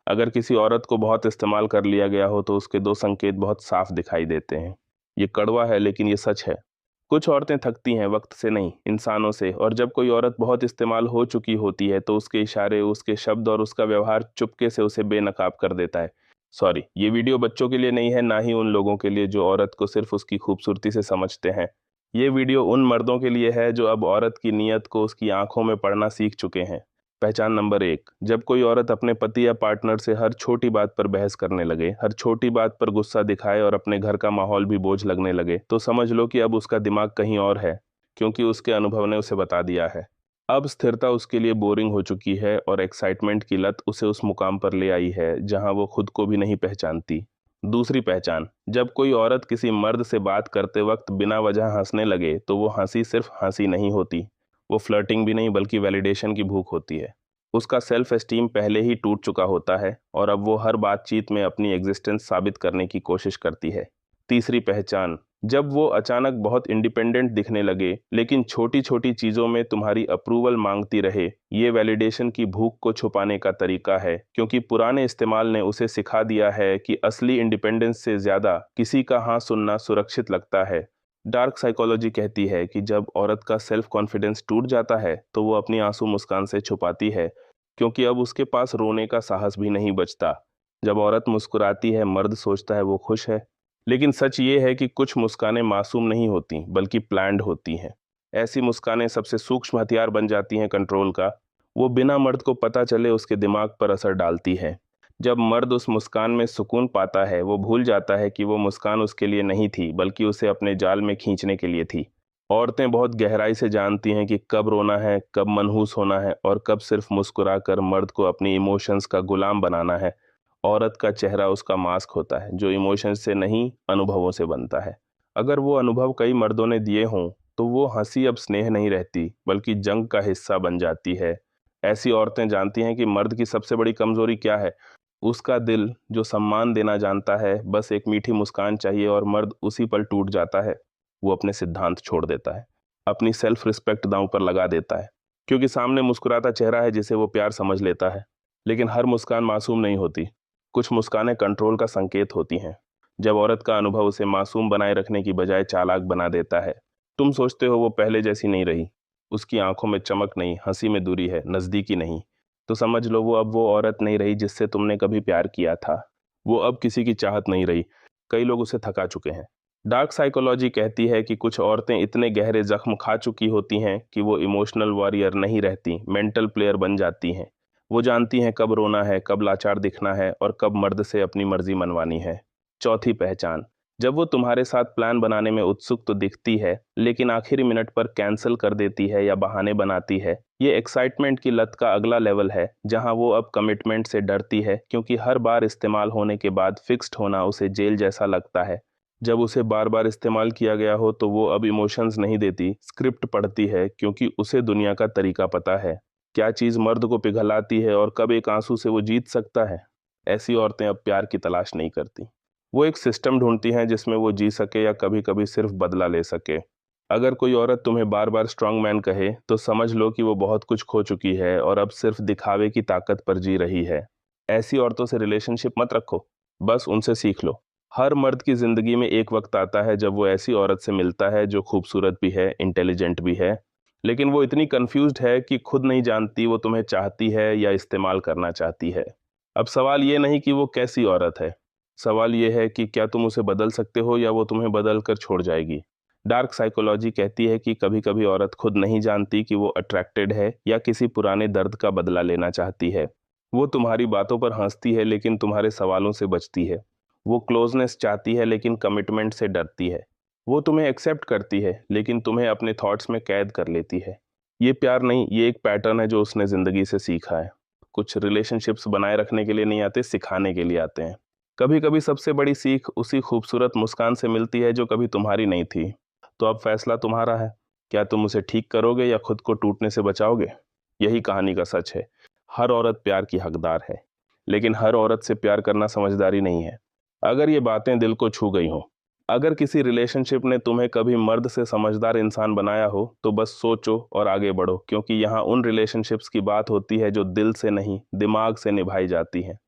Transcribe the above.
अगर किसी औरत को बहुत इस्तेमाल कर लिया गया हो तो उसके दो संकेत बहुत साफ दिखाई देते हैं। ये कड़वा है लेकिन ये सच है। कुछ औरतें थकती हैं वक्त से नहीं, इंसानों से। और जब कोई औरत बहुत इस्तेमाल हो चुकी होती है तो उसके इशारे, उसके शब्द और उसका व्यवहार चुपके से उसे बेनकाब कर देता है। सॉरी, ये वीडियो बच्चों के लिए नहीं है, ना ही उन लोगों के लिए जो औरत को सिर्फ उसकी खूबसूरती से समझते हैं। ये वीडियो उन मर्दों के लिए है जो अब औरत की नीयत को उसकी आंखों में पढ़ना सीख चुके हैं। पहचान नंबर 1, जब कोई औरत अपने पति या पार्टनर से हर छोटी बात पर बहस करने लगे, हर छोटी बात पर गुस्सा दिखाए और अपने घर का माहौल भी बोझ लगने लगे, तो समझ लो कि अब उसका दिमाग कहीं और है, क्योंकि उसके अनुभव ने उसे बता दिया है। अब स्थिरता उसके लिए बोरिंग हो चुकी है और एक्साइटमेंट की लत उसे उस मुकाम पर ले आई है जहां वो खुद को भी नहीं पहचानती। दूसरी पहचान, जब कोई औरत किसी मर्द से बात करते वक्त बिना वजह हंसने लगे तो वो हंसी सिर्फ हंसी नहीं होती, वो फ्लर्टिंग भी नहीं बल्कि वैलिडेशन की भूख होती है। उसका सेल्फ एस्टीम पहले ही टूट चुका होता है और अब वो हर बातचीत में अपनी एग्जिस्टेंस साबित करने की कोशिश करती है। तीसरी पहचान, जब वो अचानक बहुत इंडिपेंडेंट दिखने लगे लेकिन छोटी छोटी चीज़ों में तुम्हारी अप्रूवल मांगती रहे। ये वैलिडेशन की भूख को छुपाने का तरीका है, क्योंकि पुराने इस्तेमाल ने उसे सिखा दिया है कि असली इंडिपेंडेंस से ज़्यादा किसी का हाँ सुनना सुरक्षित लगता है। डार्क साइकोलॉजी कहती है कि जब औरत का सेल्फ कॉन्फिडेंस टूट जाता है तो वो अपनी आंसू मुस्कान से छुपाती है, क्योंकि अब उसके पास रोने का साहस भी नहीं बचता। जब औरत मुस्कुराती है मर्द सोचता है वो खुश है, लेकिन सच ये है कि कुछ मुस्कानें मासूम नहीं होती बल्कि प्लान्ड होती हैं। ऐसी मुस्कानें सबसे सूक्ष्म हथियार बन जाती हैं कंट्रोल का। वो बिना मर्द को पता चले उसके दिमाग पर असर डालती है। जब मर्द उस मुस्कान में सुकून पाता है वो भूल जाता है कि वो मुस्कान उसके लिए नहीं थी बल्कि उसे अपने जाल में खींचने के लिए थी। औरतें बहुत गहराई से जानती हैं कि कब रोना है, कब मनहूस होना है और कब सिर्फ मुस्कुरा कर मर्द को अपनी इमोशंस का गुलाम बनाना है। औरत का चेहरा उसका मास्क होता है जो इमोशंस से नहीं, अनुभवों से बनता है। अगर वो अनुभव कई मर्दों ने दिए हों तो वो हंसी अब स्नेह नहीं रहती बल्कि जंग का हिस्सा बन जाती है। ऐसी औरतें जानती हैं कि मर्द की सबसे बड़ी कमजोरी क्या है। उसका दिल जो सम्मान देना जानता है, बस एक मीठी मुस्कान चाहिए और मर्द उसी पल टूट जाता है। वो अपने सिद्धांत छोड़ देता है, अपनी सेल्फ रिस्पेक्ट दांव पर लगा देता है, क्योंकि सामने मुस्कुराता चेहरा है जिसे वो प्यार समझ लेता है। लेकिन हर मुस्कान मासूम नहीं होती। कुछ मुस्कानें कंट्रोल का संकेत होती हैं। जब औरत का अनुभव उसे मासूम बनाए रखने की बजाय चालाक बना देता है। तुम सोचते हो वो पहले जैसी नहीं रही, उसकी आंखों में चमक नहीं, हंसी में दूरी है, नजदीकी नहीं, तो समझ लो वो अब वो औरत नहीं रही जिससे तुमने कभी प्यार किया था। वो अब किसी की चाहत नहीं रही। कई लोग उसे थका चुके हैं। डार्क साइकोलॉजी कहती है कि कुछ औरतें इतने गहरे जख्म खा चुकी होती हैं कि वो इमोशनल वॉरियर नहीं रहती, मेंटल प्लेयर बन जाती हैं। वो जानती हैं कब रोना है, कब लाचार दिखना है और कब मर्द से अपनी मर्जी मनवानी है। चौथी पहचान, जब वो तुम्हारे साथ प्लान बनाने में उत्सुक तो दिखती है लेकिन आखिरी मिनट पर कैंसिल कर देती है या बहाने बनाती है। ये एक्साइटमेंट की लत का अगला लेवल है, जहां वो अब कमिटमेंट से डरती है, क्योंकि हर बार इस्तेमाल होने के बाद फिक्स्ड होना उसे जेल जैसा लगता है। जब उसे बार बार इस्तेमाल किया गया हो तो वो अब इमोशंस नहीं देती, स्क्रिप्ट पढ़ती है, क्योंकि उसे दुनिया का तरीका पता है, क्या चीज़ मर्द को पिघलाती है और कब एक आंसू से वो जीत सकता है। ऐसी औरतें अब प्यार की तलाश नहीं करती। वो एक सिस्टम ढूंढती हैं जिसमें वो जी सके या कभी कभी सिर्फ बदला ले सके। अगर कोई औरत तुम्हें बार बार स्ट्रांग मैन कहे तो समझ लो कि वो बहुत कुछ खो चुकी है और अब सिर्फ दिखावे की ताकत पर जी रही है। ऐसी औरतों से रिलेशनशिप मत रखो, बस उनसे सीख लो। हर मर्द की जिंदगी में एक वक्त आता है जब वो ऐसी औरत से मिलता है जो खूबसूरत भी है, इंटेलिजेंट भी है, लेकिन वो इतनी कंफ्यूज्ड है कि खुद नहीं जानती वो तुम्हें चाहती है या इस्तेमाल करना चाहती है। अब सवाल ये नहीं कि वो कैसी औरत है, सवाल ये है कि क्या तुम उसे बदल सकते हो या वो तुम्हें बदल कर छोड़ जाएगी। डार्क साइकोलॉजी कहती है कि कभी कभी औरत खुद नहीं जानती कि वो अट्रैक्टेड है या किसी पुराने दर्द का बदला लेना चाहती है। वो तुम्हारी बातों पर हंसती है लेकिन तुम्हारे सवालों से बचती है। वो क्लोजनेस चाहती है लेकिन कमिटमेंट से डरती है। वो तुम्हें एक्सेप्ट करती है लेकिन तुम्हें अपने थॉट्स में कैद कर लेती है। ये प्यार नहीं, ये एक पैटर्न है जो उसने जिंदगी से सीखा है। कुछ रिलेशनशिप्स बनाए रखने के लिए नहीं आते, सिखाने के लिए आते हैं। कभी कभी सबसे बड़ी सीख उसी खूबसूरत मुस्कान से मिलती है जो कभी तुम्हारी नहीं थी। तो अब फैसला तुम्हारा है, क्या तुम उसे ठीक करोगे या खुद को टूटने से बचाओगे। यही कहानी का सच है। हर औरत प्यार की हकदार है, लेकिन हर औरत से प्यार करना समझदारी नहीं है। अगर ये बातें दिल को छू गई हों, अगर किसी रिलेशनशिप ने तुम्हें कभी मर्द से समझदार इंसान बनाया हो तो बस सोचो और आगे बढ़ो, क्योंकि यहाँ उन रिलेशनशिप्स की बात होती है जो दिल से नहीं, दिमाग से निभाई जाती हैं।